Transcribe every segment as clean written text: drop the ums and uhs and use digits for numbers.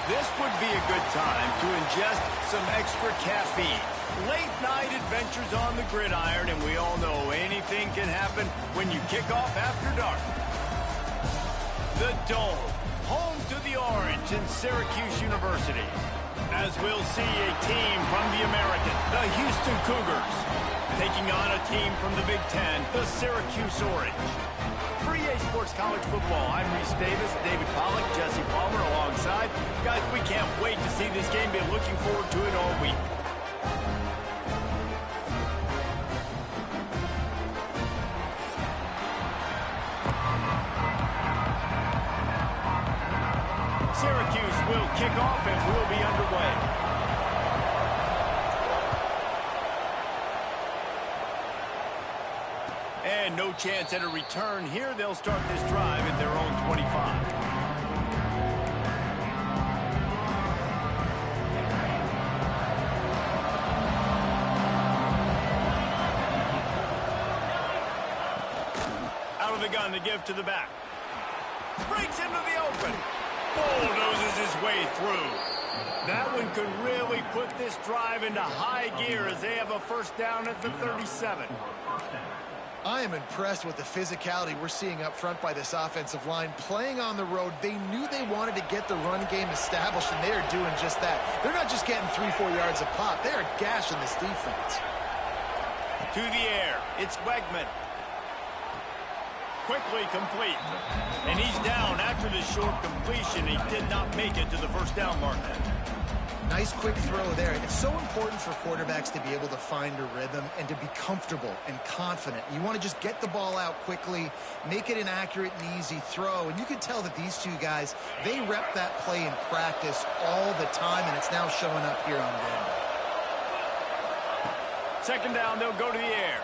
This would be a good time to ingest some extra caffeine. Late night adventures on the gridiron, and we all know anything can happen when you kick off after dark. The Dome, home to the Orange and Syracuse University. As we'll see a team from the American, the Houston Cougars, taking on a team from the Big Ten, the Syracuse Orange. For EA Sports College Football, I'm Reese Davis, David Pollack, Jesse Palmer alongside. Guys, we can't wait to see this game. Been looking forward to it all week. Syracuse will kick off and we'll be underway. And no chance at a return here. They'll start this drive at their own 25. Out of the gun to give to the back. Breaks into the open. Bulldozes his way through. That one could really put this drive into high gear as they have a first down at the 37. I am impressed with the physicality we're seeing up front by this offensive line. Playing on the road, they knew they wanted to get the run game established, and they are doing just that. They're not just getting 3-4 yards a pop. They are gashing this defense. To the air, it's Wegman. Quickly complete. And he's down after the short completion. He did not make it to the first down marker. Nice quick throw there. It's so important for quarterbacks to be able to find a rhythm and to be comfortable and confident. You want to just get the ball out quickly, make it an accurate and easy throw. And you can tell that these two guys, they rep that play in practice all the time, and it's now showing up here on game. Second down, they'll go to the air.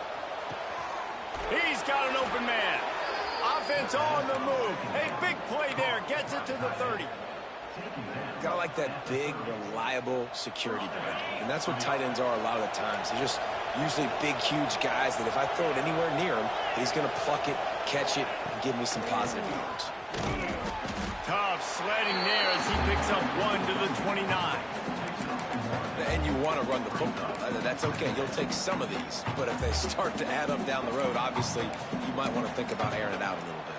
He's got an open man. Offense on the move. A big play there. Gets it to the 30. Gotta like that big, reliable security blanket. And that's what tight ends are a lot of the times. They're just usually big, huge guys that if I throw it anywhere near him, he's going to pluck it, catch it, and give me some positive yards. Tough sledding there as he picks up 1 to the 29. And you want to run the football. That's okay. You'll take some of these. But if they start to add up down the road, obviously, you might want to think about airing it out a little bit.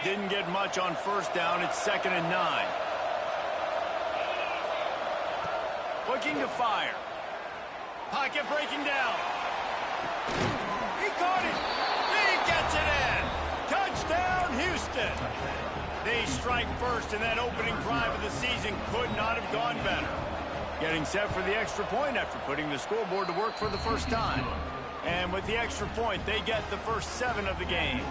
Didn't get much on first down. It's 2nd and 9. Looking to fire. Pocket breaking down. He caught it. He gets it in. Touchdown, Houston. They strike first, and that opening drive of the season could not have gone better. Getting set for the extra point after putting the scoreboard to work for the first time. And with the extra point, they get the first 7 of the game.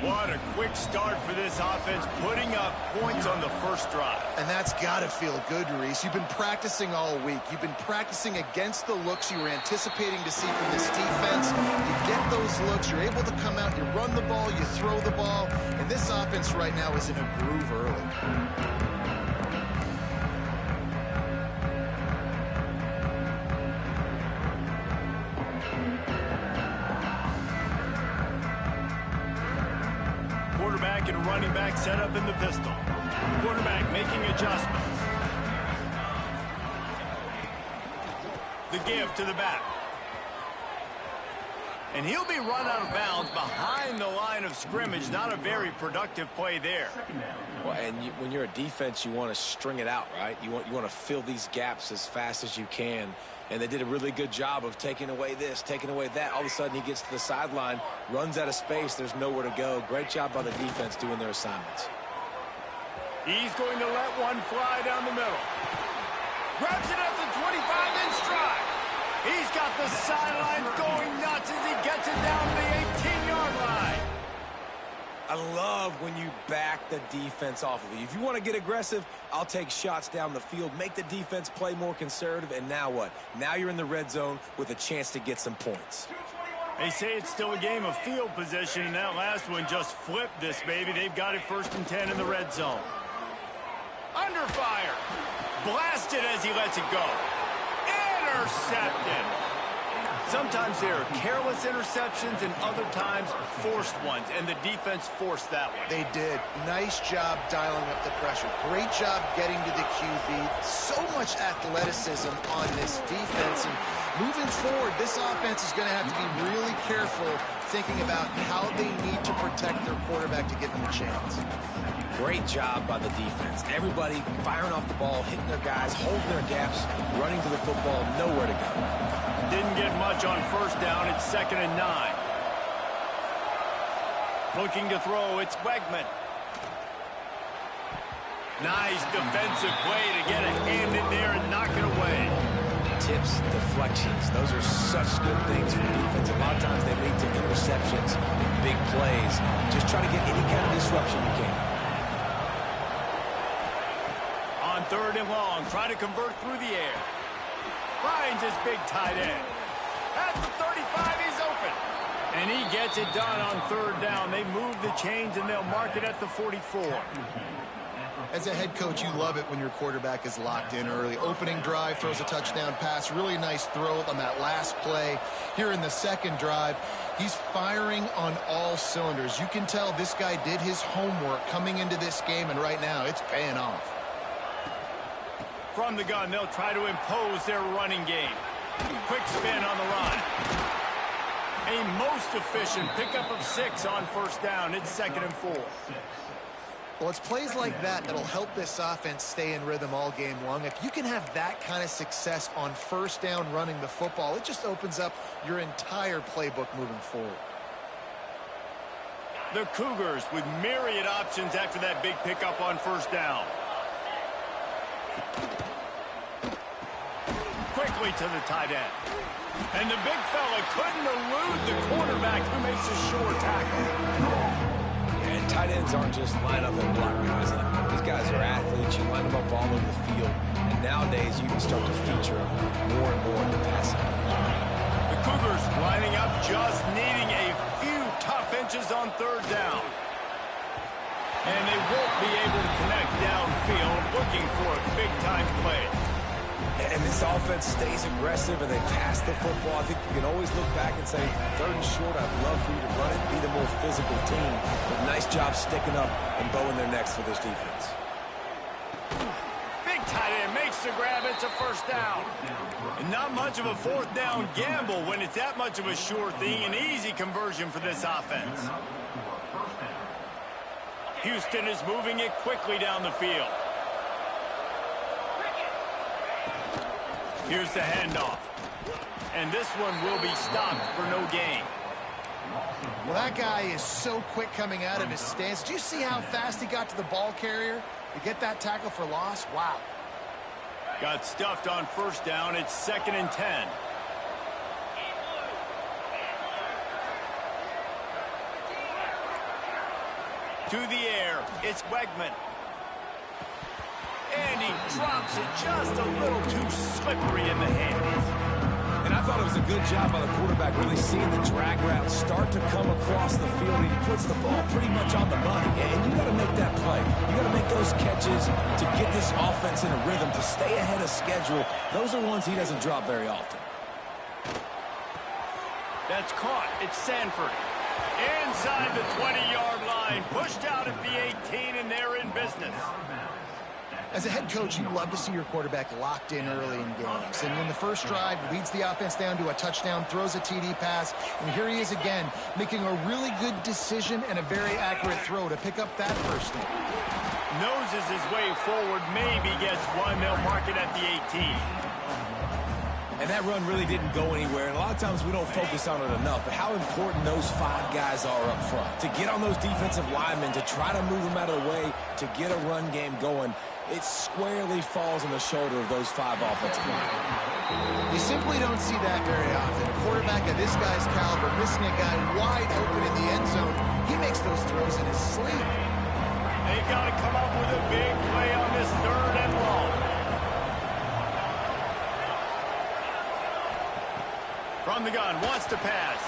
What a quick start for this offense, putting up points on the first drive. And that's got to feel good, Reese. You've been practicing all week. You've been practicing against the looks you were anticipating to see from this defense. You get those looks, you're able to come out, you run the ball, you throw the ball, and this offense right now is in a groove early. Quarterback and running back set up in the pistol. Quarterback making adjustments. The give to the back. And he'll be run out of bounds behind the line of scrimmage. Not a very productive play there. Well, and when you're a defense, you want to string it out, right? You want to fill these gaps as fast as you can. And they did a really good job of taking away this, taking away that. All of a sudden, he gets to the sideline, runs out of space. There's nowhere to go. Great job by the defense doing their assignments. He's going to let one fly down the middle. Grabs it at the 25, then stride. He's got the sideline going nuts as he gets it down to the 18-yard line. I love when you back the defense off of you. If you want to get aggressive, I'll take shots down the field, make the defense play more conservative, and now what? Now you're in the red zone with a chance to get some points. They say it's still a game of field position, and that last one just flipped this baby. They've got it 1st and 10 in the red zone. Under fire. Blasted as he lets it go. Intercepted. Sometimes there are careless interceptions and other times forced ones, and the defense forced that one. They did. Nice job dialing up the pressure. Great job getting to the QB. So much athleticism on this defense. And moving forward, this offense is going to have to be really careful thinking about how they need to protect their quarterback to give them a chance. Great job by the defense. Everybody firing off the ball, hitting their guys, holding their gaps, running to the football, nowhere to go. Didn't get much on first down. It's 2nd and 9. Looking to throw. It's Wegman. Nice defensive play to get a hand in there and knock it away. Tips, deflections, those are such good things for defense. A lot of times they lead to interceptions, big plays. Just try to get any kind of disruption you can. On 3rd and long, try to convert through the air. Finds his big tight end. At the 35, he's open. And he gets it done on 3rd down. They move the chains, and they'll mark it at the 44. As a head coach, you love it when your quarterback is locked in early. Opening drive, throws a touchdown pass. Really nice throw on that last play. Here in the 2nd drive, he's firing on all cylinders. You can tell this guy did his homework coming into this game, and right now it's paying off. From the gun, they'll try to impose their running game. Quick spin on the run. A most efficient pickup of 6 on 1st down. It's 2nd and 4. Well, it's plays like that that'll help this offense stay in rhythm all game long. If you can have that kind of success on 1st down running the football, it just opens up your entire playbook moving forward. The Cougars with myriad options after that big pickup on 1st down. Quickly to the tight end. And the big fella couldn't elude the quarterback who makes a sure tackle. And tight ends aren't just line up and block guys anymore. These guys are athletes. You line them up all over the field. And nowadays, you can start to feature them more and more in the passing game. The Cougars lining up, just needing a few tough inches on 3rd down. And they won't be able to connect downfield, looking for a big-time play. And this offense stays aggressive and they pass the football. I think you can always look back and say, 3rd and short, I'd love for you to run it, be the more physical team. But nice job sticking up and bowing their necks for this defense. Big tight end makes the grab. It's a 1st down. And not much of a 4th down gamble when it's that much of a sure thing. An easy conversion for this offense. Houston is moving it quickly down the field. Here's the handoff. And this one will be stopped for no gain. Well, that guy is so quick coming out of his stance. Do you see how fast he got to the ball carrier to get that tackle for loss? Wow. Got stuffed on 1st down. It's 2nd and 10. To the air, it's Wegman. And he drops it just a little too slippery in the hands. And I thought it was a good job by the quarterback really seeing the drag route start to come across the field. He puts the ball pretty much on the money. And you got to make that play. You got to make those catches to get this offense in a rhythm, to stay ahead of schedule. Those are ones he doesn't drop very often. That's caught. It's Sanford. Inside the 20-yard line. Pushed out at the 18, and they're in business. As a head coach, you love to see your quarterback locked in early in games. And in the 1st drive, leads the offense down to a touchdown, throws a TD pass, and here he is again, making a really good decision and a very accurate throw to pick up that 1st down. Noses his way forward, maybe gets one. They'll mark it at the 18. And that run really didn't go anywhere. And a lot of times we don't focus on it enough. But how important those 5 guys are up front. To get on those defensive linemen, to try to move them out of the way, to get a run game going. It squarely falls on the shoulder of those 5 offensive linemen. You simply don't see that very often. A quarterback of this guy's caliber missing a guy wide open in the end zone. He makes those throws in his sleep. They've got to come up with a big play on this 3rd and long. From the gun, wants to pass.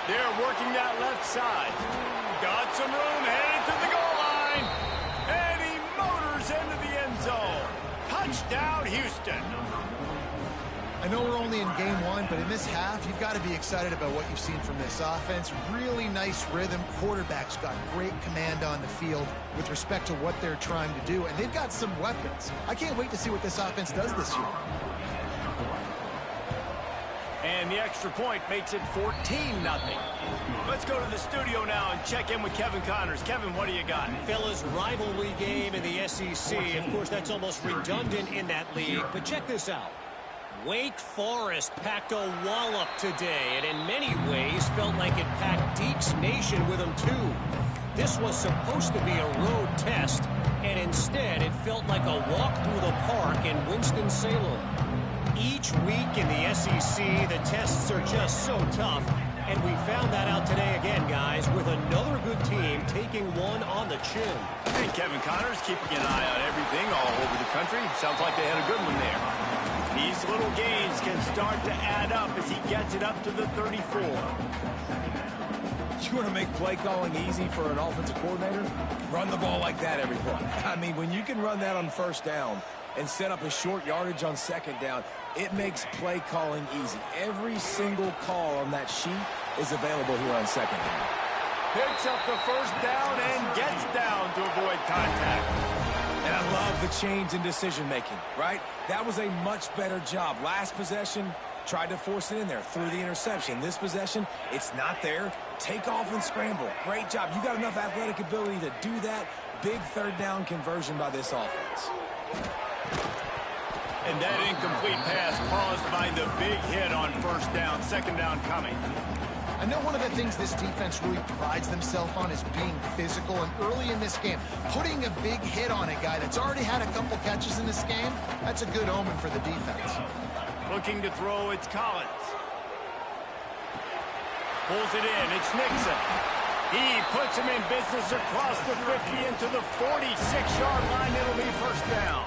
They're working that left side. Got some room, headed to the goal line. And he motors into the end zone. Touchdown, Houston. I know we're only in game one, but in this half, you've got to be excited about what you've seen from this offense. Really nice rhythm. Quarterback's got great command on the field with respect to what they're trying to do, and they've got some weapons. I can't wait to see what this offense does this year. And the extra point makes it 14-0. Let's go to the studio now and check in with Kevin Connors. Kevin, what do you got? Fellas, rivalry game in the SEC. Of course, that's almost redundant in that league, but check this out. Wake Forest packed a wallop today, and in many ways felt like it packed Deeks Nation with them too. This was supposed to be a road test, and instead it felt like a walk through the park in Winston-Salem. Each week in the SEC, the tests are just so tough, and we found that out today again, guys, with another good team taking one on the chin. Hey, Kevin Connors keeping an eye on everything all over the country. Sounds like they had a good one there. These little gains can start to add up as he gets it up to the 34. You want to make play calling easy for an offensive coordinator? Run the ball like that every play. I mean, when you can run that on first down and set up a short yardage on second down, it makes play calling easy. Every single call on that sheet is available here on second down. Picks up the first down and gets down to avoid contact. And I love the change in decision-making, right? That was a much better job. Last possession, tried to force it in there through the interception. This possession, it's not there. Take off and scramble. Great job. You got enough athletic ability to do that. Big third down conversion by this offense. And that incomplete pass caused by the big hit on first down. Second down coming. I know one of the things this defense really prides themselves on is being physical, and early in this game, putting a big hit on a guy that's already had a couple catches in this game, that's a good omen for the defense. Looking to throw, it's Collins. Pulls it in, it's Nixon. He puts him in business across the 50 into the 46-yard line. It'll be first down.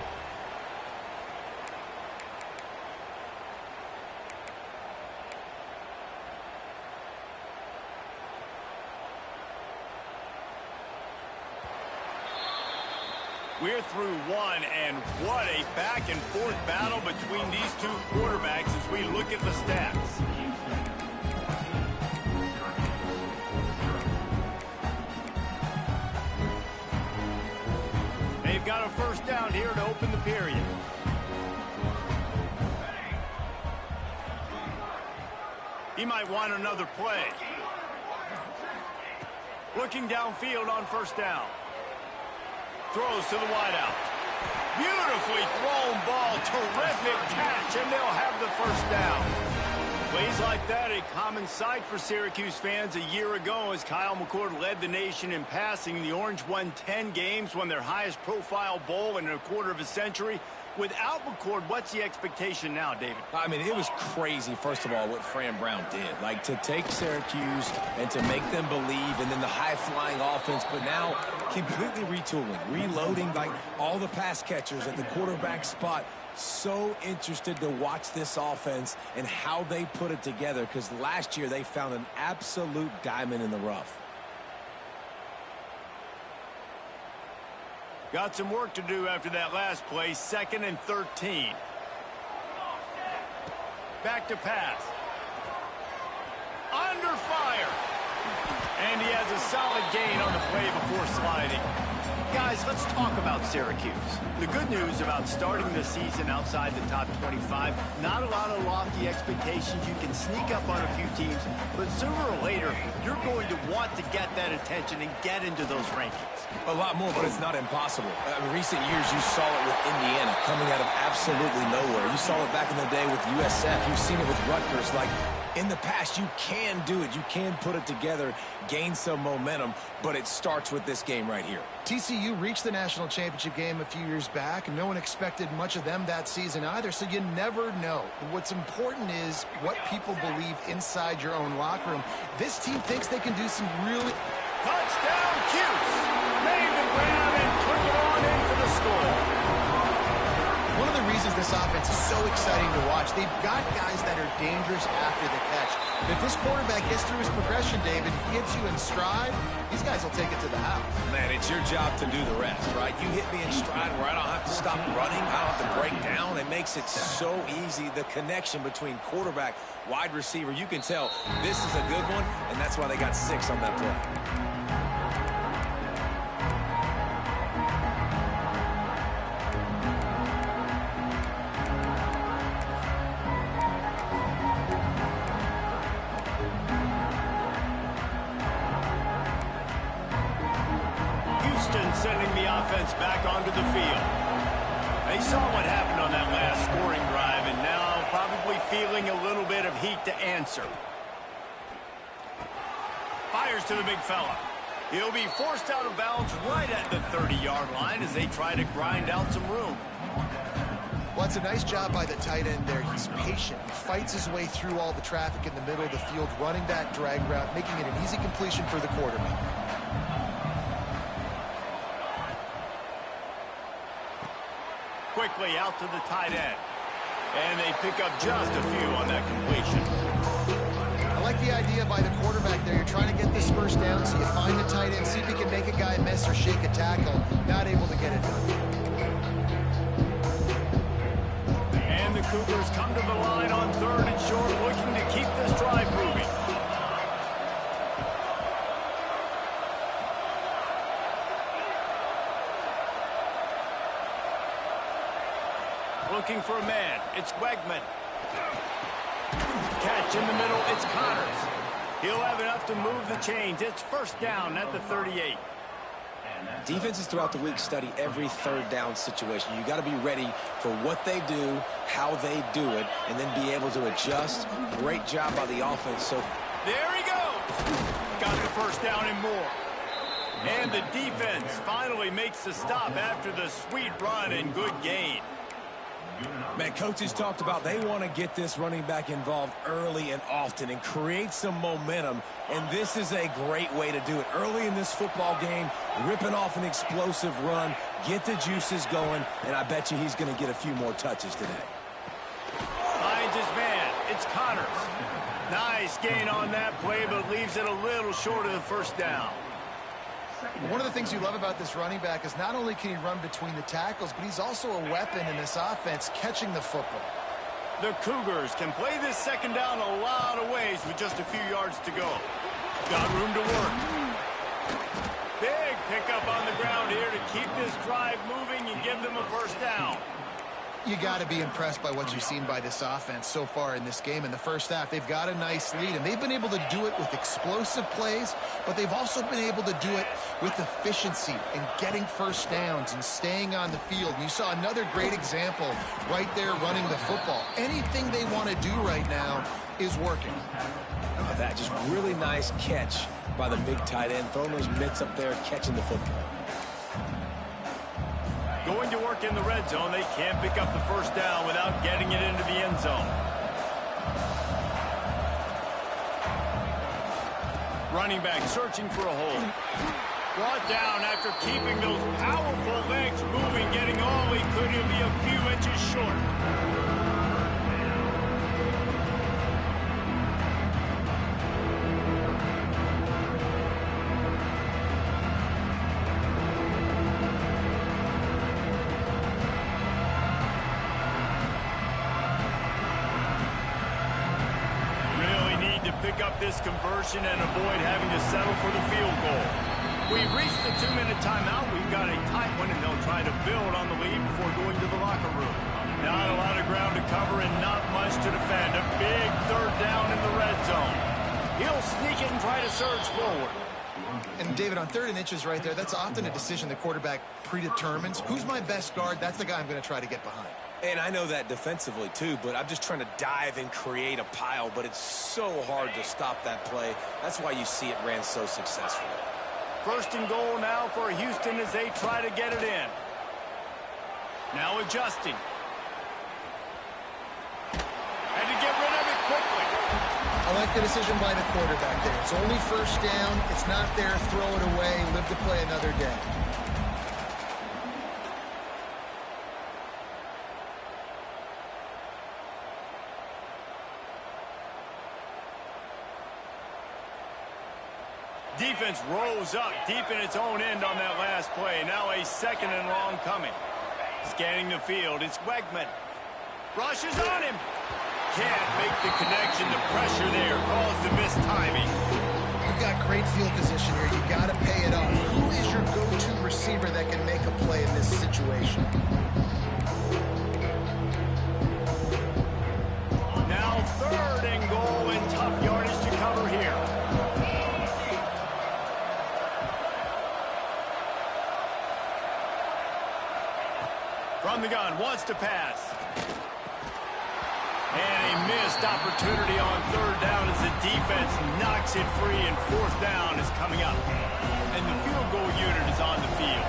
We're through one, and what a back-and-forth battle between these two quarterbacks as we look at the stats. They've got a first down here to open the period. He might want another play. Looking downfield on first down. Throws to the wideout. Beautifully thrown ball. Terrific catch, and they'll have the first down. Plays like that, a common sight for Syracuse fans a year ago as Kyle McCord led the nation in passing. The Orange won 10 games, won their highest profile bowl in a quarter of a century. Without McCord, what's the expectation now, David? I mean, it was crazy, first of all, what Fran Brown did. Like, to take Syracuse and to make them believe, and then the high-flying offense, but now completely retooling, reloading, like, all the pass catchers at the quarterback spot. So interested to watch this offense and how they put it together, because last year they found an absolute diamond in the rough. Got some work to do after that last play. 2nd and 13. Back to pass. Under fire. And he has a solid gain on the play before sliding. Guys, let's talk about Syracuse. The good news about starting the season outside the top 25, not a lot of lofty expectations. You can sneak up on a few teams, but sooner or later, you're going to want to get that attention and get into those rankings. A lot more, but it's not impossible. In recent years, you saw it with Indiana coming out of absolutely nowhere. You saw it back in the day with USF. You've seen it with Rutgers. Like, in the past, you can do it. You can put it together, gain some momentum, but it starts with this game right here. TCU reached the national championship game a few years back, and no one expected much of them that season either, so you never know. What's important is what people believe inside your own locker room. This team thinks they can do some really... Touchdown, Cuse! Made the grab and took it on in for the score. One of the the reasons this offense is so exciting to watch. They've got guys that are dangerous after the catch. If this quarterback gets through his progression, David, gets you in stride, these guys will take it to the house. Man, it's your job to do the rest, right? You hit me in stride where I don't have to stop running. I don't have to break down. It makes it so easy. The connection between quarterback, wide receiver, you can tell this is a good one, and that's why they got 6 on that play. Sending the offense back onto the field. They saw what happened on that last scoring drive, and now probably feeling a little bit of heat to answer. Fires to the big fella. He'll be forced out of bounds right at the 30-yard line as they try to grind out some room. Well, it's a nice job by the tight end there. He's patient. He fights his way through all the traffic in the middle of the field, running that drag route, making it an easy completion for the quarterback. Quickly out to the tight end. And they pick up just a few on that completion. I like the idea by the quarterback there. You're trying to get this first down, so you find the tight end, see if he can make a guy miss or shake a tackle. Not able to get it done. And the Cougars come to the line on 3rd and short, looking to keep this drive moving. Looking for a man. It's Wegman. Catch in the middle. It's Connors. He'll have enough to move the chains. It's first down at the 38. Defenses throughout the week study every 3rd down situation. You got to be ready for what they do, how they do it, and then be able to adjust. Great job by the offense. So there he goes. Got the first down and more. And the defense finally makes the stop after the sweet run and good gain. Man, coaches talked about they want to get this running back involved early and often and create some momentum, and this is a great way to do it. Early in this football game, ripping off an explosive run, get the juices going, and I bet you he's going to get a few more touches today. Finds his man. It's Connors. Nice gain on that play, but leaves it a little short of the first down. One of the things you love about this running back is not only can he run between the tackles, but he's also a weapon in this offense catching the football. The Cougars can play this second down a lot of ways with just a few yards to go. Got room to work. Big pickup on the ground here to keep this drive moving and give them a first down. You got to be impressed by what you've seen by this offense so far in this game. In the first half, they've got a nice lead, and they've been able to do it with explosive plays, but they've also been able to do it with efficiency and getting first downs and staying on the field. And you saw another great example right there running the football. Anything they want to do right now is working. That just really nice catch by the big tight end, throwing those mitts up there, catching the football. Going to work in the red zone. They can't pick up the first down without getting it into the end zone. Running back searching for a hole. Brought down after keeping those powerful legs moving, getting all he could. He'll be a few inches short. Pick up this conversion and avoid having to settle for the field goal. We've reached the 2-minute timeout. We've got a tight one, and they'll try to build on the lead before going to the locker room. Not a lot of ground to cover and not much to defend. A big 3rd down in the red zone. He'll sneak it and try to surge forward. And, David, on 3rd and inches right there, that's often a decision the quarterback predetermines. Who's my best guard? That's the guy I'm going to try to get behind. And I know that defensively, too, but I'm just trying to dive and create a pile, but it's so hard to stop that play. That's why you see it ran so successfully. 1st and goal now for Houston as they try to get it in. Now adjusting. Had to get rid of it quickly. I like the decision by the quarterback there. It's only first down. It's not there. Throw it away. Live to play another day. Defense rose up deep in its own end on that last play. Now a 2nd and long coming. Scanning the field, it's Wegman. Rushes on him. Can't make the connection. The pressure there caused the missed timing. You've got great field position here. You got to pay it off. Who is your go-to receiver that can make a play in this situation? Now 3rd and goal and tough yardage to cover here. From the gun, wants to pass. And a missed opportunity on 3rd down as the defense knocks it free, and 4th down is coming up. And the field goal unit is on the field.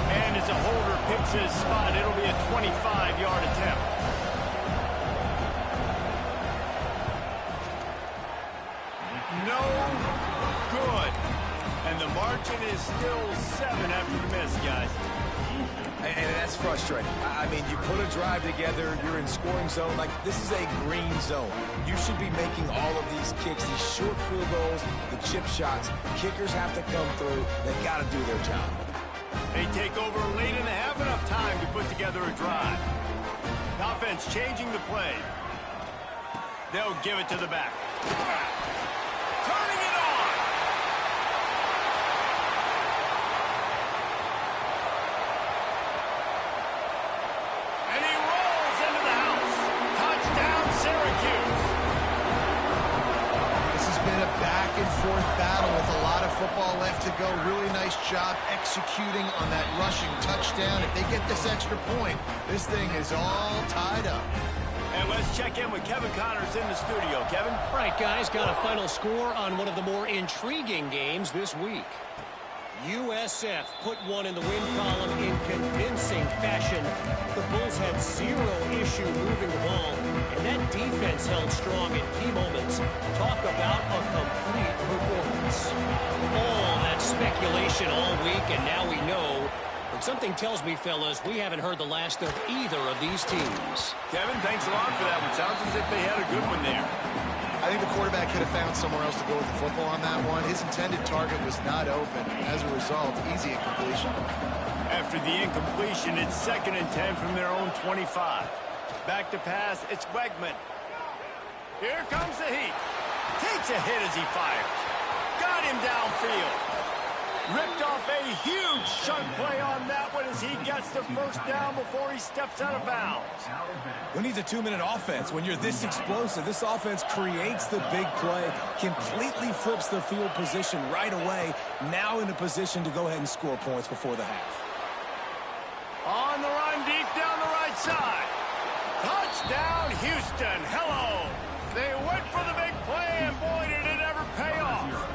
And as a holder picks his spot, it'll be a 25-yard attempt. No good. And the margin is still 7 after the miss, guys. And that's frustrating. I mean, you put a drive together, you're in scoring zone. Like, this is a green zone. You should be making all of these kicks, these short field goals, the chip shots. Kickers have to come through. They've got to do their job. They take over late and have enough time to put together a drive. Offense changing the play. They'll give it to the back. Turning it on. And he rolls into the house. Touchdown, Syracuse. This has been a back-and-forth battle with a lot of football left to go. Really nice job executing on that rushing touchdown. If they get this extra point, this thing is all tied up. And let's check in with Kevin Connors in the studio. Kevin? Right, guys, got a final score on one of the more intriguing games this week. USF put one in the win column in convincing fashion. The Bulls had zero issue moving the ball, and that defense held strong in key moments. Talk about a complete performance. All that speculation all week, and now we know. But something tells me, fellas, we haven't heard the last of either of these teams. Kevin, thanks a lot for that one. Sounds as if they had a good one there. I think the quarterback could have found somewhere else to go with the football on that one. His intended target was not open. As a result, easy incompletion. After the incompletion, it's 2nd and 10 from their own 25. Back to pass, it's Wegman. Here comes the heat. Takes a hit as he fires. Got him downfield. Ripped off a huge shunt play on that one as he gets the 1st down before he steps out of bounds. Who needs a 2-minute offense when you're this explosive? This offense creates the big play, completely flips the field position right away, now in a position to go ahead and score points before the half. On the run, deep down the right side. Touchdown, Houston. Hello. They went for the big play, and boy, did it ever pay off.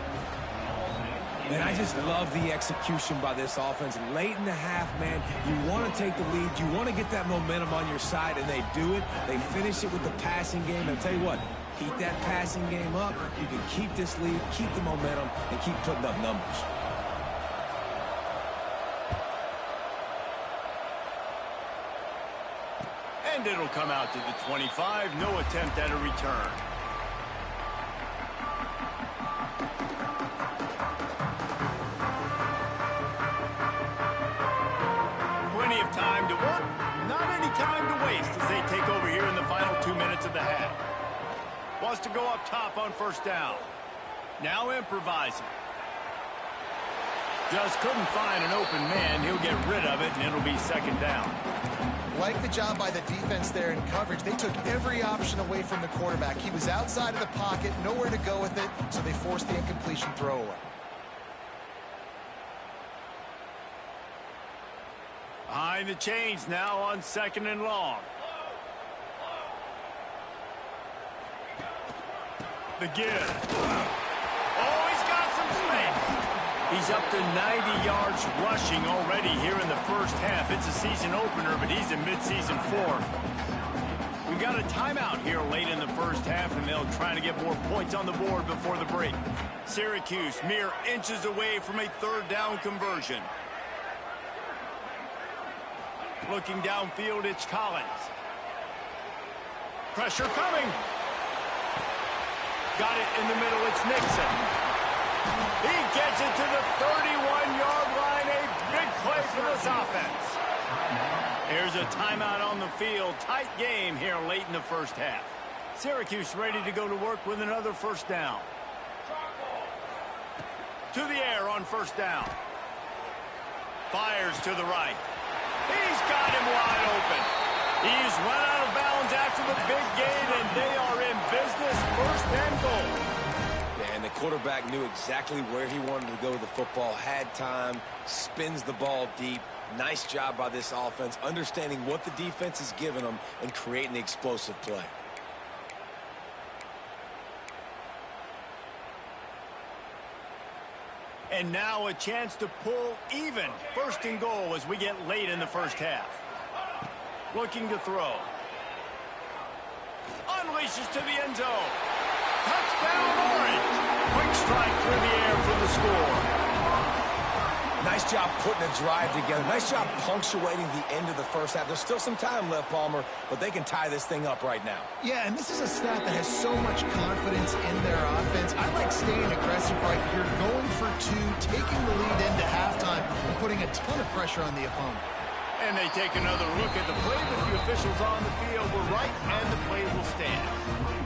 And I just love the execution by this offense. Late in the half, man, you want to take the lead. You want to get that momentum on your side, and they do it. They finish it with the passing game. And I'll tell you what, keep that passing game up. You can keep this lead, keep the momentum, and keep putting up numbers. And it'll come out to the 25. No attempt at a return. Plenty of time to work, not any time to waste as they take over here in the final 2 minutes of the half. Wants to go up top on 1st down. Now improvising. Just couldn't find an open man. He'll get rid of it, and it'll be 2nd down. Like the job by the defense there in coverage. They took every option away from the quarterback. He was outside of the pocket, nowhere to go with it, so they forced the incompletion throwaway. Behind the chains now on 2nd and long. The give. Oh, he's got some space. He's up to 90 yards rushing already here in the 1st half. It's a season opener, but he's in midseason form. We've got a timeout here late in the 1st half, and they'll try to get more points on the board before the break. Syracuse mere inches away from a 3rd down conversion. Looking downfield, it's Collins. Pressure coming. Got it in the middle, it's Nixon. He gets it to the 31-yard line. A big play for this offense. Here's a timeout on the field. Tight game here late in the first half. Syracuse ready to go to work with another first down. To the air on first down. Fires to the right. He's got him wide open. He's run out of bounds after the big gain, and they are in business. First and goal. Yeah, and the quarterback knew exactly where he wanted to go with the football, had time, spins the ball deep. Nice job by this offense, understanding what the defense is giving them and creating the explosive play. And now a chance to pull even. First and goal as we get late in the first half. Looking to throw. Unleashes to the end zone. Touchdown, Orange. Quick strike through the air for the score. Nice job putting a drive together. Nice job punctuating the end of the first half. There's still some time left, Palmer, but they can tie this thing up right now. Yeah, and this is a staff that has so much confidence in their offense. I like staying aggressive right here, going for two, taking the lead into halftime, and putting a ton of pressure on the opponent. And they take another look at the play, but the officials on the field were right, and the play will stand.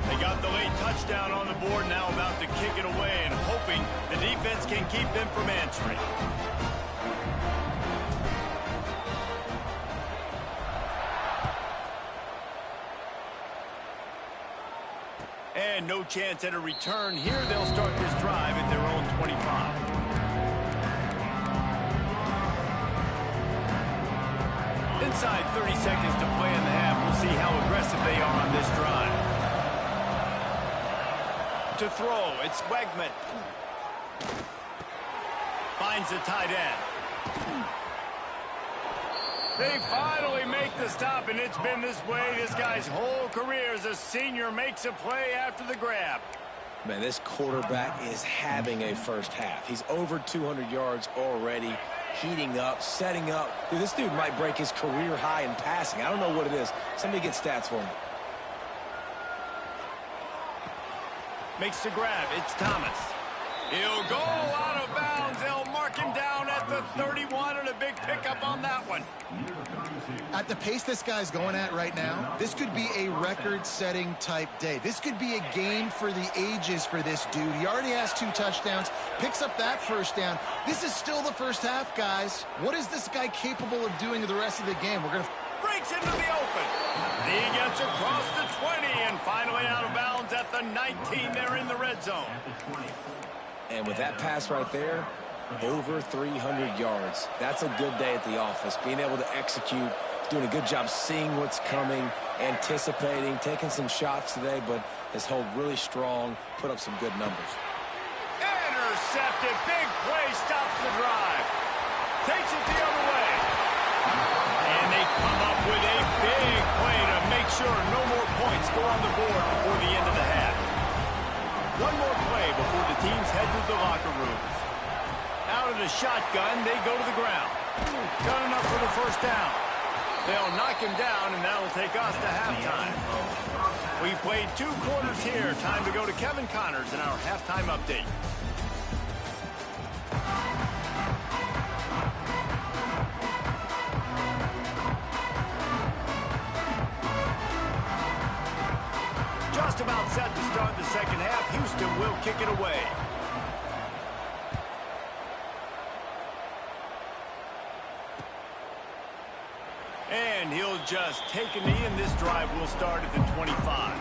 They got the late touchdown on the board, now about to kick it away and hoping the defense can keep them from answering. And no chance at a return here. They'll start this drive at their own 25. Inside 30 seconds to play in the half. We'll see how aggressive they are on this drive. To throw, it's Wegman. Finds the tight end. They finally make the stop, and it's been this way this guy's whole career as a senior. Makes a play after the grab. Man, this quarterback is having a first half. He's over 200 yards already, heating up, setting up. Dude, this dude might break his career high in passing. I don't know what it is. Somebody get stats for me. Makes the grab. It's Thomas. He'll go out of bounds. They'll mark him down at the 31, and a big pickup on that one. At the pace this guy's going at right now, this could be a record-setting type day. This could be a game for the ages for this dude. He already has 2 touchdowns, picks up that first down. This is still the first half, guys. What is this guy capable of doing the rest of the game? We're going to... Breaks into the open. He gets across the 20 and finally out of bounds at the 19. They're in the red zone. And with that pass right there, over 300 yards. That's a good day at the office. Being able to execute, doing a good job seeing what's coming, anticipating, taking some shots today, but has held really strong, put up some good numbers. Intercepted. Big play stops the drive. Takes it the other way. And they come up with a big play to make sure no more points go on the board before the end of the half. One more play before the teams head to the locker rooms. Out of the shotgun, they go to the ground. Got enough for the first down. They'll knock him down, and that'll take us to halftime. We've played 2 quarters here. Time to go to Kevin Connors in our halftime update. Just about set to start the second half. Houston will kick it away. And he'll just take a knee, and this drive will start at the 25.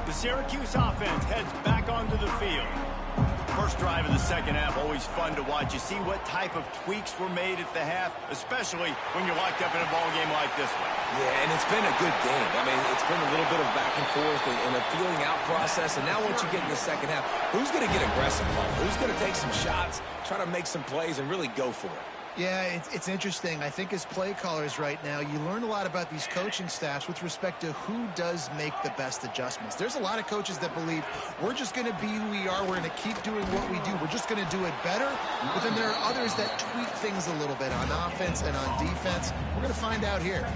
The Syracuse offense heads back onto the field. First drive of the second half, always fun to watch. You see what type of tweaks were made at the half, especially when you're locked up in a ball game like this one. Yeah, and it's been a good game. I mean, it's been a little bit of back and forth and a feeling out process. And now once you get in the second half, who's going to get aggressive, Paul? Who's going to take some shots, try to make some plays, and really go for it? Yeah, it's interesting. I think as play callers right now, you learn a lot about these coaching staffs with respect to who does make the best adjustments. There's a lot of coaches that believe we're just going to be who we are. We're going to keep doing what we do. We're just going to do it better. But then there are others that tweak things a little bit on offense and on defense. We're going to find out here.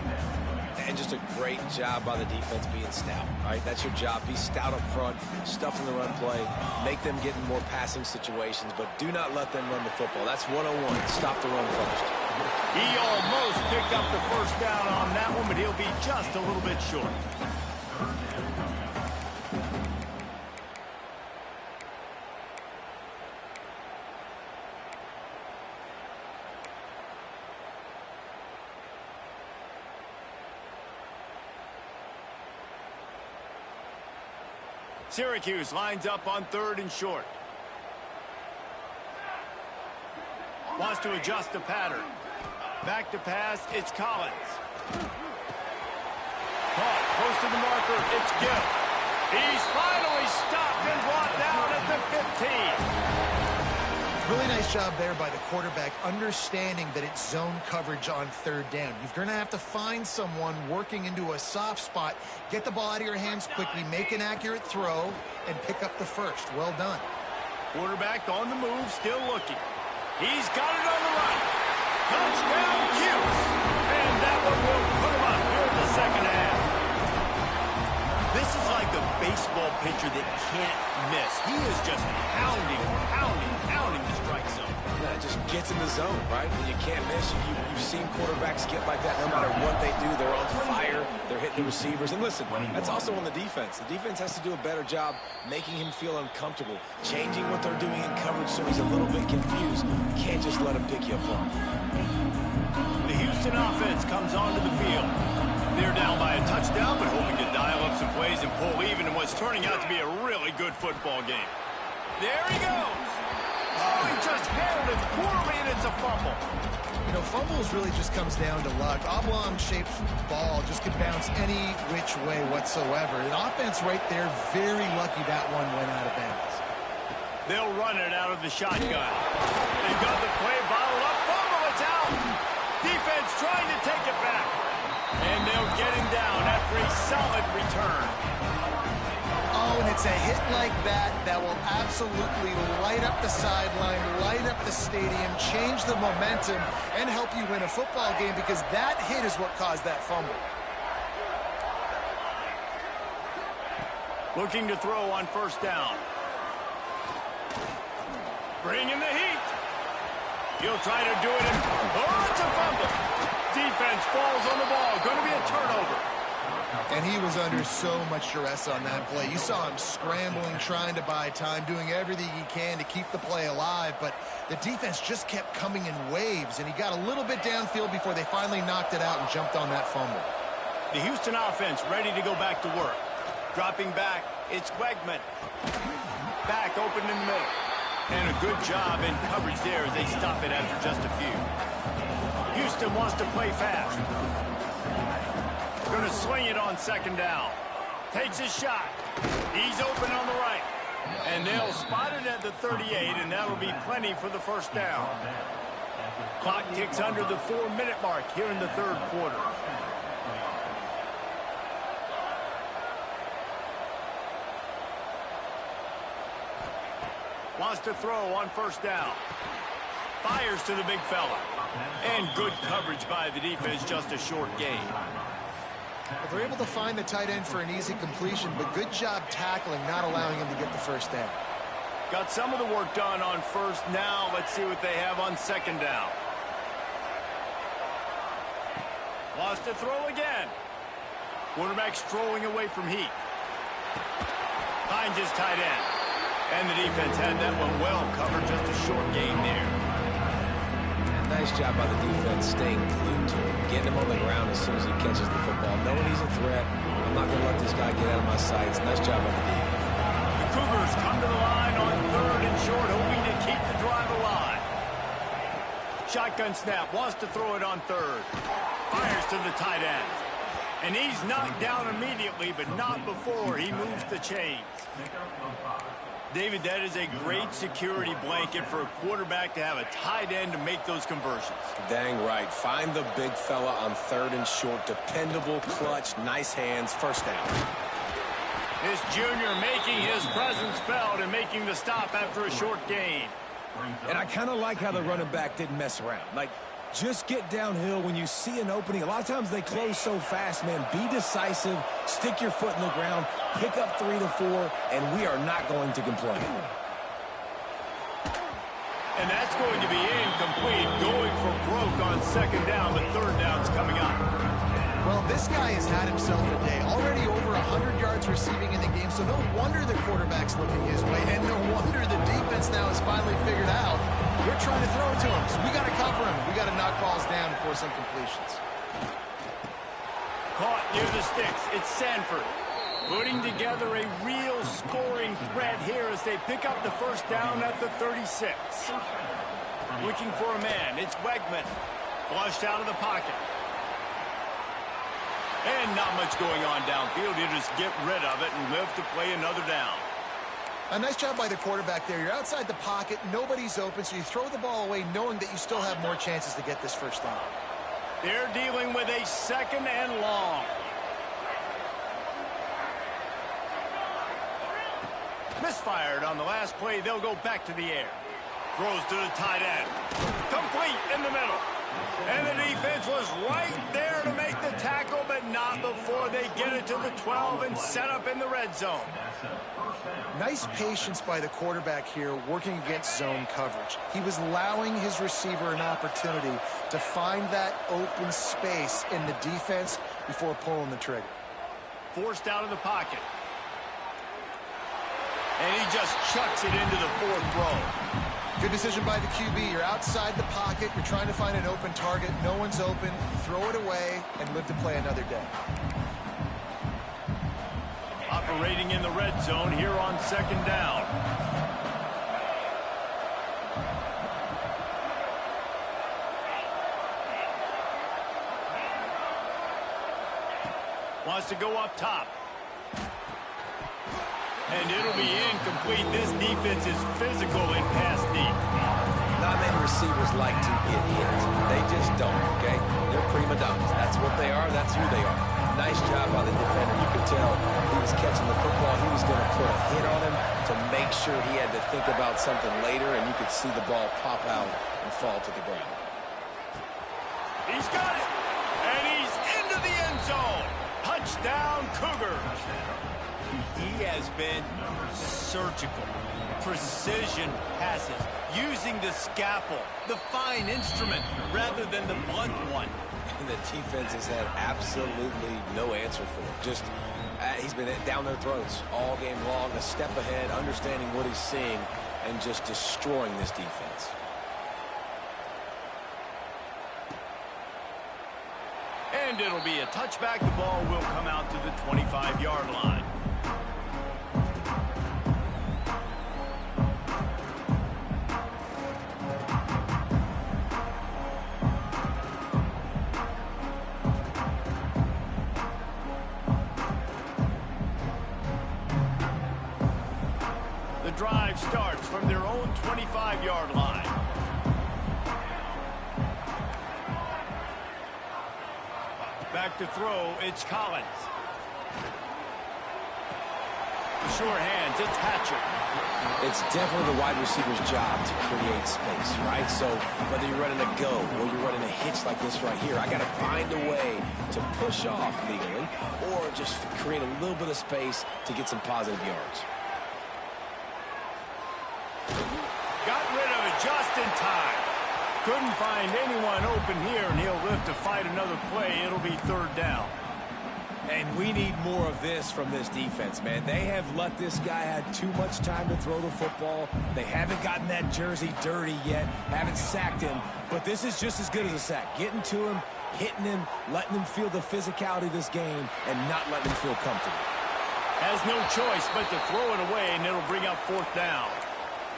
And just a great job by the defense being stout, right? That's your job. Be stout up front, stuff in the run play, make them get in more passing situations, but do not let them run the football. That's 101. Stop the run first. He almost picked up the first down on that one, but he'll be just a little bit short. Syracuse lines up on 3rd and short. Wants to adjust the pattern. Back to pass, it's Collins. Caught, close to the marker, it's Gill. He's finally stopped and brought down at the 15. Really nice job there by the quarterback, understanding that it's zone coverage on 3rd down. You're going to have to find someone working into a soft spot, get the ball out of your hands quickly, make an accurate throw, and pick up the first. Well done. Quarterback on the move, still looking. He's got it on the run. Touchdown, Cuse. And that one will put him up here in the second half. This is like a baseball pitcher that can't miss. He is just pounding the strike zone. Yeah, it just gets in the zone, right? When you can't miss, you've seen quarterbacks get like that no matter what they do. They're on fire. They're hitting the receivers. And listen, that's also on the defense. The defense has to do a better job making him feel uncomfortable, changing what they're doing in coverage so he's a little bit confused. You can't just let him pick you apart. The Houston offense comes onto the field. They're down by a touchdown, but hoping to dial up some plays and pull even in what's turning out to be a really good football game. There he goes. Oh, he just handled it poorly, and it's a fumble. You know, fumbles really just comes down to luck. Oblong-shaped ball just could bounce any which way whatsoever. The offense right there, very lucky that one went out of bounds. They'll run it out of the shotgun. They've got the play bottled up. Fumble, it's out. Defense trying to take it back. And they'll get him down after a solid return. Oh, and it's a hit like that will absolutely light up the sideline, light up the stadium, change the momentum, and help you win a football game because that hit is what caused that fumble. Looking to throw on 1st down. Bringing the heat. He'll try to do it. Oh, it's a fumble. Defense falls on the ball. Going to be a turnover. And he was under so much duress on that play. You saw him scrambling, trying to buy time, doing everything he can to keep the play alive. But the defense just kept coming in waves, and he got a little bit downfield before they finally knocked it out and jumped on that fumble. The Houston offense ready to go back to work. Dropping back, it's Wegman. Back open in the middle. And a good job in coverage there as they stop it after just a few. Houston wants to play fast. Going to swing it on 2nd down. Takes his shot. He's open on the right. And they'll spot it at the 38, and that'll be plenty for the 1st down. Clock ticks under the 4-minute mark here in the 3rd quarter. Wants to throw on 1st down. Fires to the big fella. And good coverage by the defense, just a short gain. Well, they're able to find the tight end for an easy completion, but good job tackling, not allowing him to get the 1st down. Got some of the work done on 1st. Now let's see what they have on 2nd down. Wants to throw again. Quarterback strolling away from heat. Finds his tight end. And the defense had that one well covered, just a short gain there. Nice job by the defense, staying glued to him, getting him on the ground as soon as he catches the football. Knowing he's a threat, I'm not going to let this guy get out of my sights. Nice job by the defense. The Cougars come to the line on 3rd and short, hoping to keep the drive alive. Shotgun snap, wants to throw it on 3rd. Fires to the tight end. And he's knocked down immediately, but not before he moves the chains. David, that is a great security blanket for a quarterback to have a tight end to make those conversions. Dang right. Find the big fella on 3rd and short. Dependable, clutch, nice hands, 1st down. This junior making his presence felt and making the stop after a short gain. And I kind of like how the running back didn't mess around. Like, Just get downhill when you see an opening. A lot of times they close so fast, man. Be decisive, stick your foot in the ground, pick up 3 to 4, and we are not going to complain. And that's going to be incomplete, going for broke on second down, but third down's coming up. Well, this guy has had himself a day. Already over 100 yards receiving in the game, so no wonder the quarterback's looking his way, and no wonder the defense now has finally figured out we're trying to throw it to him, so we got to cover him. We got to knock balls down and force some completions. Caught near the sticks. It's Sanford putting together a real scoring threat here as they pick up the first down at the 36. Looking for a man. It's Wegman. Flushed out of the pocket. And not much going on downfield. You just get rid of it and live to play another down. A nice job by the quarterback there. You're outside the pocket. Nobody's open, so you throw the ball away knowing that you still have more chances to get this first down. They're dealing with a second and long. Misfired on the last play. They'll go back to the air. Throws to the tight end. Complete in the middle. And the defense was right there to make the tackle, but not before they get it to the 12 and set up in the red zone. Nice patience by the quarterback here working against zone coverage. He was allowing his receiver an opportunity to find that open space in the defense before pulling the trigger. Forced out of the pocket. And he just chucks it into the fourth row. Good decision by the QB. You're outside the pocket. You're trying to find an open target. No one's open. Throw it away and live to play another day. Operating in the red zone here on second down. Wants to go up top. And it'll be incomplete. This defense is physical and pass deep. Not many receivers like to get hit. They just don't, okay? They're prima donnas. That's what they are. That's who they are. Nice job by the defender. You could tell he was catching the football. He was going to put a hit on him to make sure he had to think about something later, and you could see the ball pop out and fall to the ground. He's got it. And he's into the end zone. Touchdown, Cougars. He has been surgical. Precision passes. Using the scalpel, the fine instrument, rather than the blunt one. And the defense has had absolutely no answer for it. Just, he's been down their throats all game long, a step ahead, understanding what he's seeing, and just destroying this defense. And it'll be a touchback. The ball will come out to the 25-yard line. The drive starts from their own 25-yard line. Back to throw, it's Collins. The sure hands, it's Hatcher. It's definitely the wide receiver's job to create space, right? So whether you're running a go or you're running a hitch like this right here, I got to find a way to push off legally or just create a little bit of space to get some positive yards. Got rid of it just in time. Couldn't find anyone open here, and he'll live to fight another play. It'll be third down. And we need more of this from this defense, man. They have let this guy have too much time to throw the football. They haven't gotten that jersey dirty yet, haven't sacked him. But this is just as good as a sack. Getting to him, hitting him, letting him feel the physicality of this game, and not letting him feel comfortable. Has no choice but to throw it away, and it'll bring up fourth down.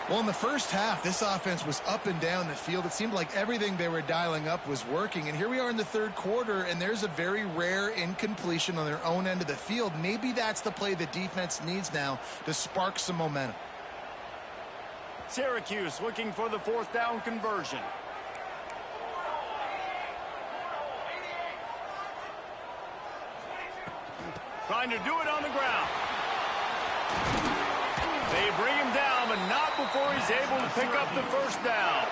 Well, in the first half, this offense was up and down the field. It seemed like everything they were dialing up was working. And here we are in the third quarter, and there's a very rare incompletion on their own end of the field. Maybe that's the play the defense needs now to spark some momentum. Syracuse looking for the fourth down conversion. Trying to do it on the ground. They bring him down, but not before he's able to pick up the first down.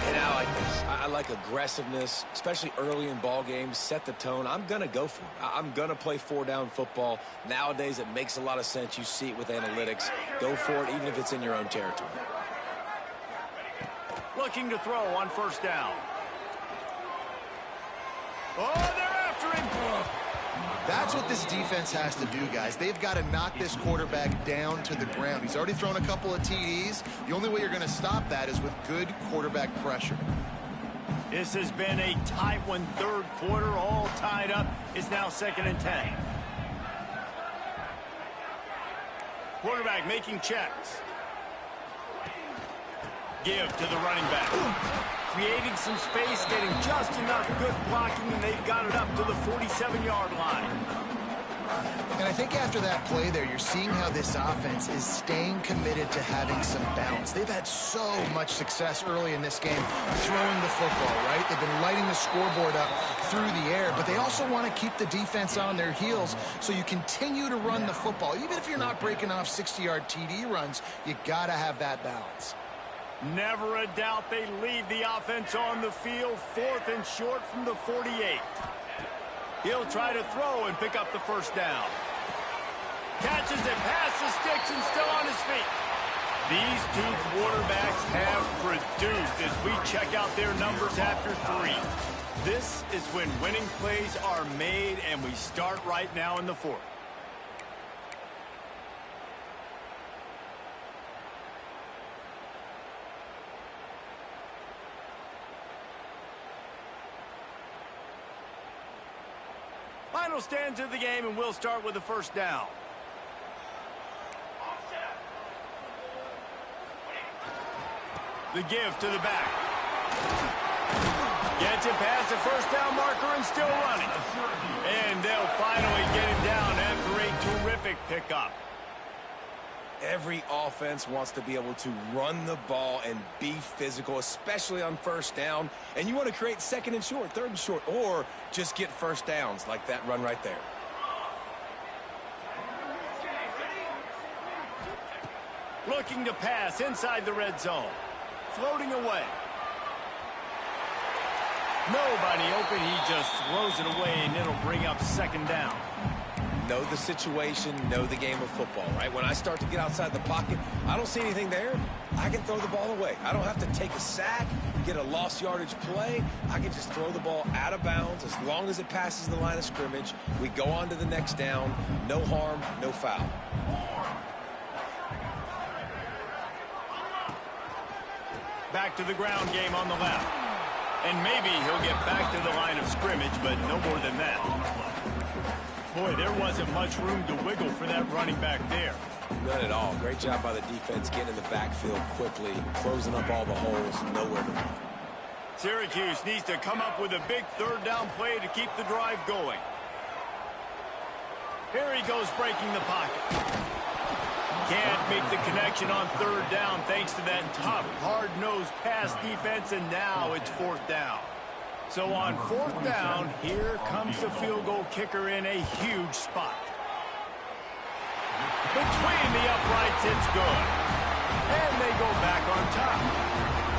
And And I like this. I like aggressiveness, especially early in ball games. Set the tone. I'm going to go for it. I'm going to play four-down football. Nowadays, it makes a lot of sense. You see it with analytics. Go for it, even if it's in your own territory. Looking to throw on first down. Oh, they're after him. That's what this defense has to do, guys. They've got to knock this quarterback down to the ground. He's already thrown a couple of TDs. The only way you're going to stop that is with good quarterback pressure. This has been a tight one, third quarter, all tied up. It's now 2nd and 10. Quarterback making checks. Give to the running back. Creating some space, getting just enough good blocking, and they've got it up to the 47-yard line. And I think after that play there, you're seeing how this offense is staying committed to having some bounce. They've had so much success early in this game throwing the football, right? They've been lighting the scoreboard up through the air, but they also want to keep the defense on their heels, so you continue to run the football. Even if you're not breaking off 60-yard TD runs, you got to have that balance. Never a doubt they leave the offense on the field, 4th and short from the 48. He'll try to throw and pick up the first down. Catches it past the sticks and still on his feet. These two quarterbacks have produced as we check out their numbers after 3. This is when winning plays are made, and we start right now in the 4th. Final stands of the game, and we'll start with the first down. The give to the back. Gets it past the first down marker and still running. And they'll finally get him down after a terrific pickup. Every offense wants to be able to run the ball and be physical, especially on first down. And you want to create 2nd and short, 3rd and short, or just get first downs like that run right there. Looking to pass inside the red zone. Floating away. Nobody open. He just throws it away, and it'll bring up 2nd down. Know the situation, know the game of football, right? When I start to get outside the pocket, I don't see anything there, I can throw the ball away. I don't have to take a sack, get a lost yardage play. I can just throw the ball out of bounds as long as it passes the line of scrimmage. We go on to the next down. No harm, no foul. Back to the ground game on the left. And maybe he'll get back to the line of scrimmage, but no more than that. Boy, there wasn't much room to wiggle for that running back there. None at all. Great job by the defense getting in the backfield quickly, closing up all the holes, nowhere to run. Syracuse needs to come up with a big 3rd down play to keep the drive going. Here he goes breaking the pocket. Can't make the connection on 3rd down thanks to that tough, hard-nosed pass defense, and now it's 4th down. So on 4th down, here comes the field goal kicker in a huge spot. Between the uprights, it's good. And they go back on top.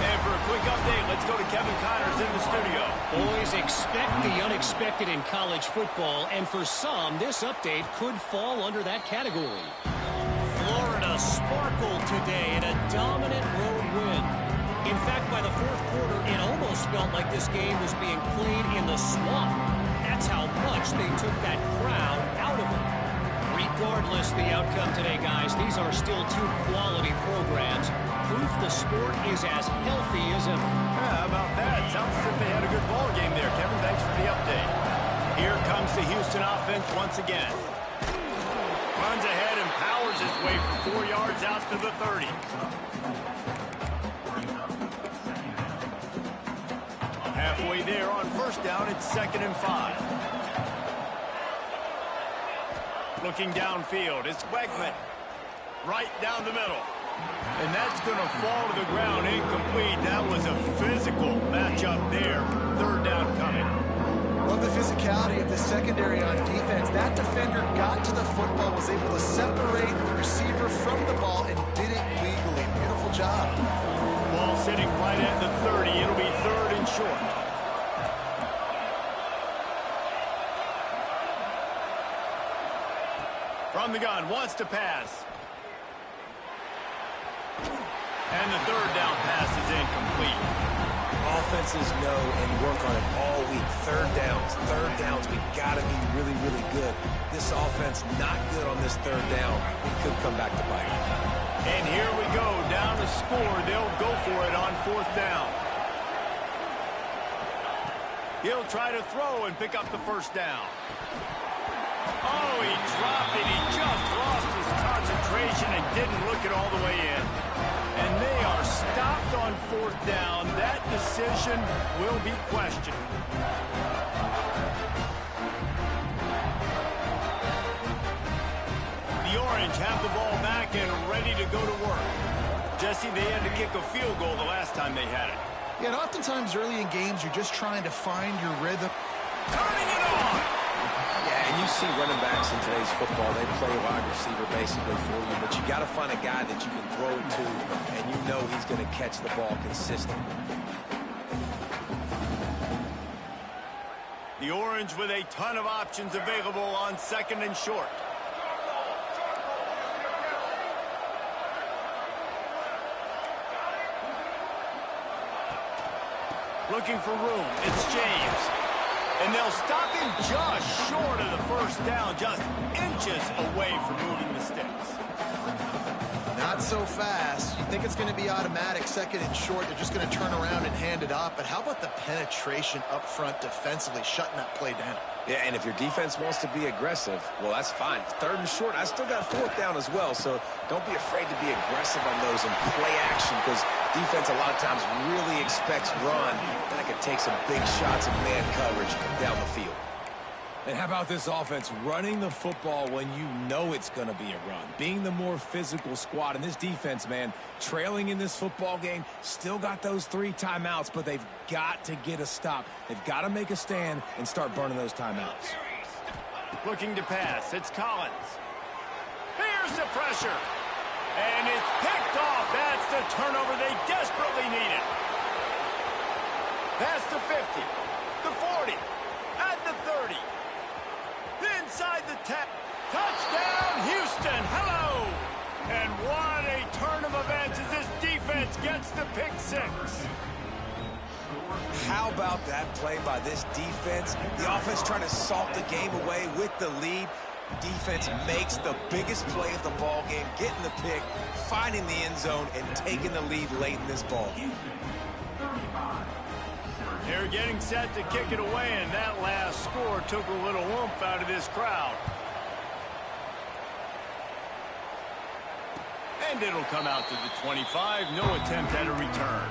And for a quick update, let's go to Kevin Connors in the studio. Boys, expect the unexpected in college football, and for some, this update could fall under that category. Florida sparkled today in a dominant road win. In fact, by the 4th quarter, it almost felt like this game was being played in the swamp. That's how much they took that crowd out of it. Regardless the outcome today, guys, these are still 2 quality programs. Proof the sport is as healthy as ever. Yeah, how about that? Sounds as if they had a good ball game there, Kevin. Thanks for the update. Here comes the Houston offense once again. Runs ahead and powers his way for 4 yards out to the 30. Halfway there on first down, it's 2nd and 5. Looking downfield, it's Wegman. Right down the middle. And that's going to fall to the ground incomplete. That was a physical matchup there. 3rd down coming. Love the physicality of the secondary on defense. That defender got to the football, was able to separate the receiver from the ball, and did it legally. Beautiful job. Ball sitting right at the 30. It'll be 3rd and short. From the gun, wants to pass. And the 3rd down pass is incomplete. Offenses know and work on it all week. Third downs, we got to be really, really good. This offense not good on this 3rd down. It could come back to bite. And here we go, down to score. They'll go for it on 4th down. He'll try to throw and pick up the 1st down. Oh, he dropped it. He just lost his concentration and didn't look it all the way in. And they are stopped on 4th down. That decision will be questioned. The Orange have the ball back and ready to go to work. Jesse, they had to kick a field goal the last time they had it. Yeah, and oftentimes early in games, you're just trying to find your rhythm. Turning it on! Yeah, and you see running backs in today's football, they play wide receiver basically for you, but you got to find a guy that you can throw it to, and you know he's going to catch the ball consistently. The Orange with a ton of options available on 2nd and short. Looking for room. It's James. And they'll stop him just short of the 1st down, just inches away from moving the sticks. Not so fast. You think it's going to be automatic, 2nd and short. They're just going to turn around and hand it off. But how about the penetration up front defensively, shutting that play down? Yeah, and if your defense wants to be aggressive, well, that's fine. 3rd and short, I still got 4th down as well, so don't be afraid to be aggressive on those and play action, because defense a lot of times really expects run, and it can take some big shots in man coverage down the field. And how about this offense running the football when you know it's going to be a run? Being the more physical squad. And this defense, man, trailing in this football game, still got those 3 timeouts, but they've got to get a stop. They've got to make a stand and start burning those timeouts. Looking to pass. It's Collins. Here's the pressure. And it's picked off. That's the turnover they desperately needed. Past the 50, the 40, at the 30. Inside the 10. Touchdown, Houston. Hello. And what a turn of events as this defense gets the pick 6. How about that play by this defense? The offense trying to salt the game away with the lead. Defense makes the biggest play of the ball game, getting the pick, finding the end zone, and taking the lead late in this ball game. They're getting set to kick it away, and that last score took a little oomph out of this crowd. And it'll come out to the 25. No attempt at a return.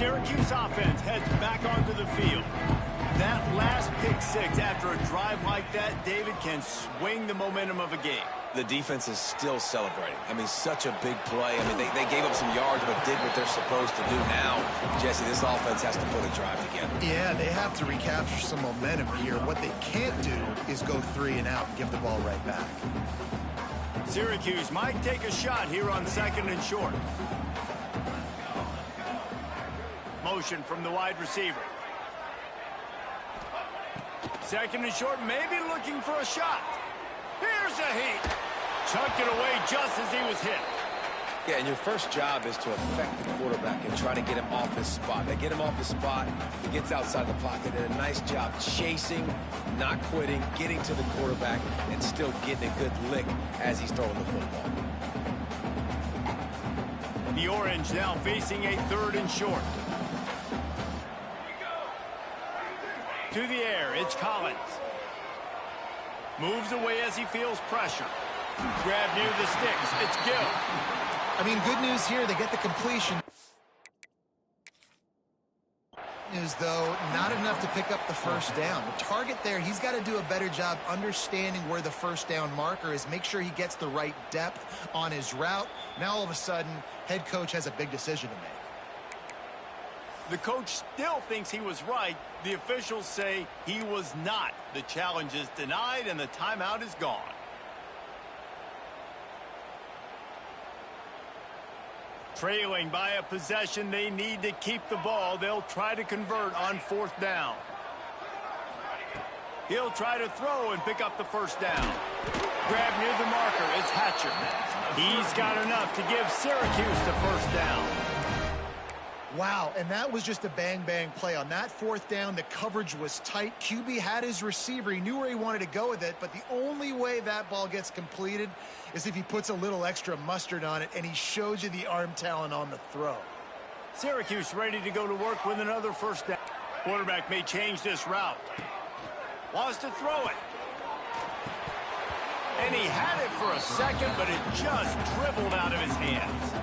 Syracuse offense heads back onto the field. That last pick 6 after a drive like that, David, can swing the momentum of a game. The defense is still celebrating. I mean, such a big play. I mean, they gave up some yards, but did what they're supposed to do now. Jesse, this offense has to put a drive together. Yeah, they have to recapture some momentum here. What they can't do is go 3 and out and give the ball right back. Syracuse might take a shot here on 2nd and short. Motion from the wide receiver. 2nd and short, maybe looking for a shot. Here's a heat. Chucked it away just as he was hit. Yeah, and your first job is to affect the quarterback and try to get him off his spot. They get him off his spot, he gets outside the pocket. Did a nice job chasing, not quitting, getting to the quarterback, and still getting a good lick as he's throwing the football. The Orange now facing a 3rd and short. To the air, it's Collins. Moves away as he feels pressure. Grab near the sticks, it's Gill. I mean, good news here, they get the completion. news, though, not enough to pick up the first down. The target there, he's got to do a better job understanding where the first down marker is, make sure he gets the right depth on his route. Now, all of a sudden, head coach has a big decision to make. The coach still thinks he was right. The officials say he was not. The challenge is denied, and the timeout is gone. Trailing by a possession, they need to keep the ball. They'll try to convert on fourth down. He'll try to throw and pick up the first down. Grab near the marker is Hatcher. He's got enough to give Syracuse the first down. Wow, and that was just a bang-bang play. On that fourth down, the coverage was tight. QB had his receiver. He knew where he wanted to go with it, but the only way that ball gets completed is if he puts a little extra mustard on it, and he shows you the arm talent on the throw. Syracuse ready to go to work with another first down. Quarterback may change this route. Wants to throw it. And he had it for a second, but it just dribbled out of his hands.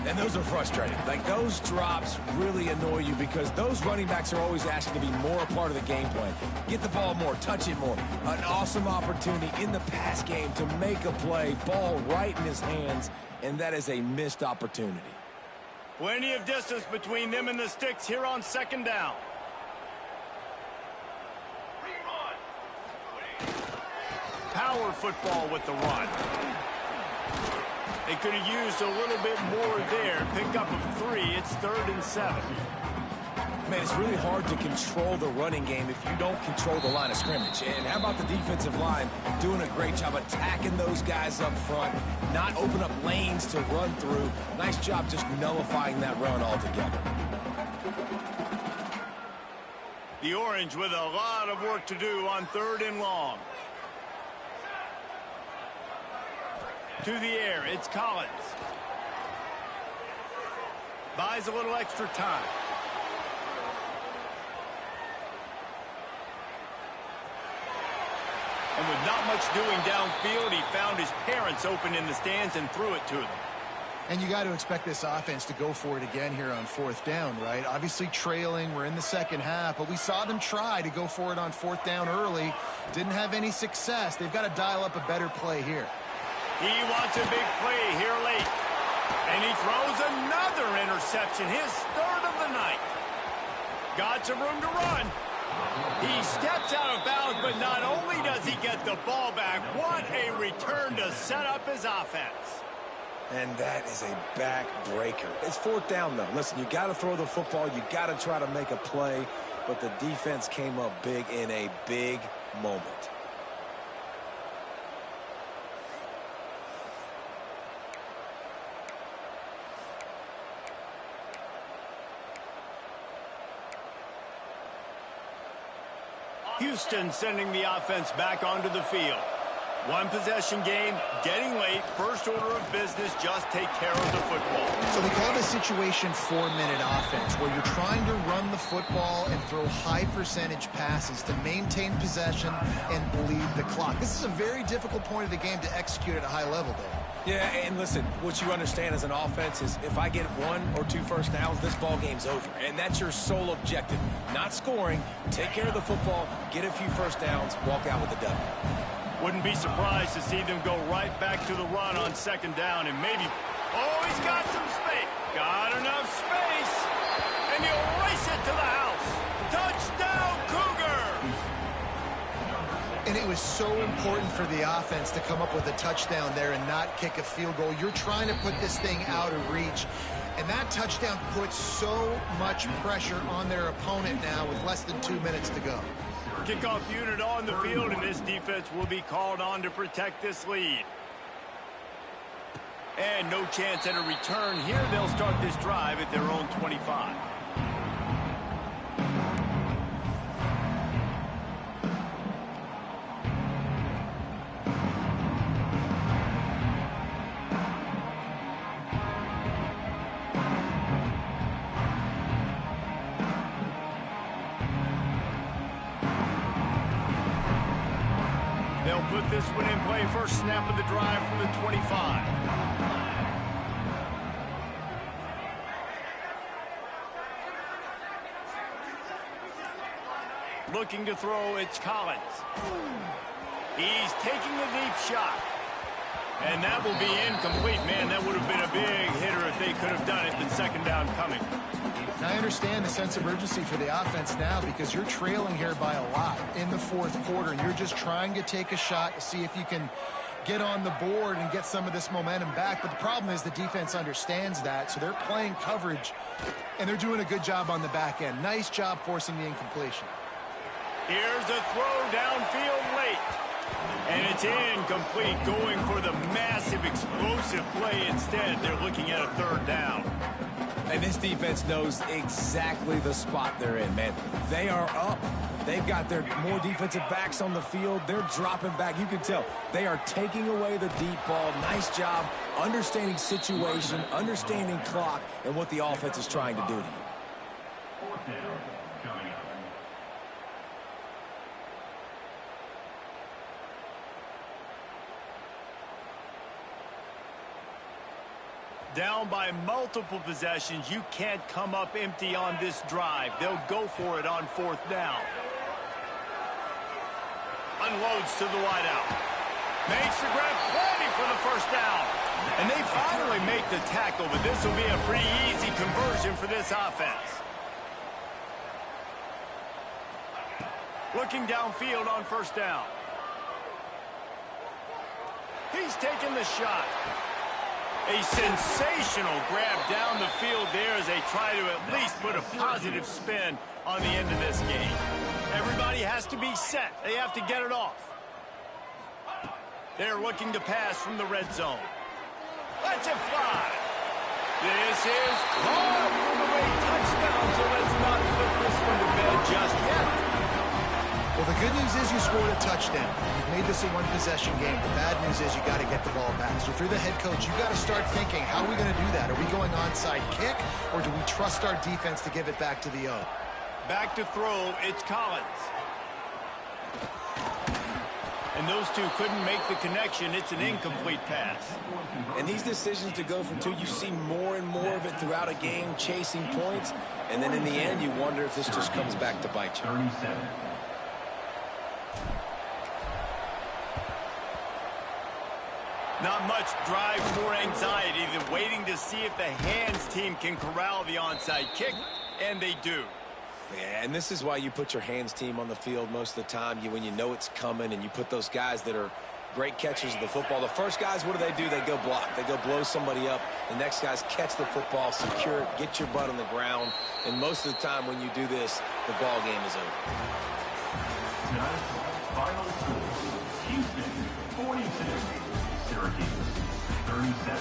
And those are frustrating. Like, those drops really annoy you because those running backs are always asking to be more a part of the game plan. Get the ball more, touch it more. An awesome opportunity in the pass game to make a play, ball right in his hands, and that is a missed opportunity. Plenty of distance between them and the sticks here on second down. Power football with the run. They could have used a little bit more there. Pick up of 3. It's 3rd and 7. Man, it's really hard to control the running game if you don't control the line of scrimmage. And how about the defensive line doing a great job attacking those guys up front, not open up lanes to run through. Nice job just nullifying that run altogether. The Orange with a lot of work to do on 3rd and long. To the air, it's Collins. Buys a little extra time. And with not much doing downfield, he found his parents open in the stands and threw it to them. And you got to expect this offense to go for it again here on fourth down, right? Obviously trailing, we're in the second half, but we saw them try to go for it on fourth down early. Didn't have any success. They've got to dial up a better play here. He wants a big play here late. And he throws another interception, his 3rd of the night. Got some room to run. He steps out of bounds, but not only does he get the ball back, what a return to set up his offense. And that is a backbreaker. It's fourth down, though. Listen, you got to throw the football. You got to try to make a play. But the defense came up big in a big moment. Houston sending the offense back onto the field. One possession game, getting late, first order of business, just take care of the football. So they call this situation 4-minute offense, where you're trying to run the football and throw high percentage passes to maintain possession and bleed the clock. This is a very difficult point of the game to execute at a high level, though. Yeah, and listen, what you understand as an offense is if I get 1 or 2 first downs, this ball game's over. And that's your sole objective. Not scoring, take care of the football, get a few first downs, walk out with a W. Wouldn't be surprised to see them go right back to the run on second down and maybe... Oh, he's got some space. Got enough space. And he'll race it to the house. Touchdown, Cougar! And it was so important for the offense to come up with a touchdown there and not kick a field goal. You're trying to put this thing out of reach. And that touchdown puts so much pressure on their opponent now with less than 2 minutes to go. Kickoff unit on the field, and this defense will be called on to protect this lead. And no chance at a return here. They'll start this drive at their own 25. They'll put this one in play. First snap of the drive from the 25. Looking to throw, it's Collins. He's taking a deep shot. And that will be incomplete. Man, that would have been a big hitter if they could have done it. The second down coming. Now, I understand the sense of urgency for the offense now because you're trailing here by a lot in the fourth quarter, and you're just trying to take a shot to see if you can get on the board and get some of this momentum back. But the problem is the defense understands that, so they're playing coverage, and they're doing a good job on the back end. Nice job forcing the incompletion. Here's a throw downfield late. And it's incomplete, going for the massive explosive play instead. They're looking at a third down. And this defense knows exactly the spot they're in, man. They are up. They've got their more defensive backs on the field. They're dropping back. You can tell they are taking away the deep ball. Nice job understanding situation, understanding clock, and what the offense is trying to do to you. Down by multiple possessions, you can't come up empty on this drive. They'll go for it on fourth down. Unloads to the wideout. Makes the grab, plenty for the first down. And they finally make the tackle, but this will be a pretty easy conversion for this offense. Looking downfield on first down. He's taking the shot. A sensational grab down the field there as they try to at least put a positive spin on the end of this game. Everybody has to be set. They have to get it off. They're looking to pass from the red zone. Let's it fly. This is caught for the late touchdown, so let's not put this one to bed just yet. Well, the good news is you scored a touchdown. You've made this a one-possession game. The bad news is you got to get the ball back. So if you're the head coach, you got to start thinking, how are we going to do that? Are we going onside kick, or do we trust our defense to give it back to the O? Back to throw, it's Collins. And those two couldn't make the connection. It's an incomplete pass. And these decisions to go for two, you see more and more of it throughout a game, chasing points. And then in the end, you wonder if this just comes back to bite you. 37. Not much drive for anxiety than waiting to see if the hands team can corral the onside kick, and they do. Yeah, and this is why you put your hands team on the field most of the time. When you know it's coming, and you put those guys that are great catchers of the football. The first guys, what do? They go block. They go blow somebody up. The next guys catch the football, secure it, get your butt on the ground. And most of the time when you do this, the ball game is over. Final score, Houston 42, Syracuse 37.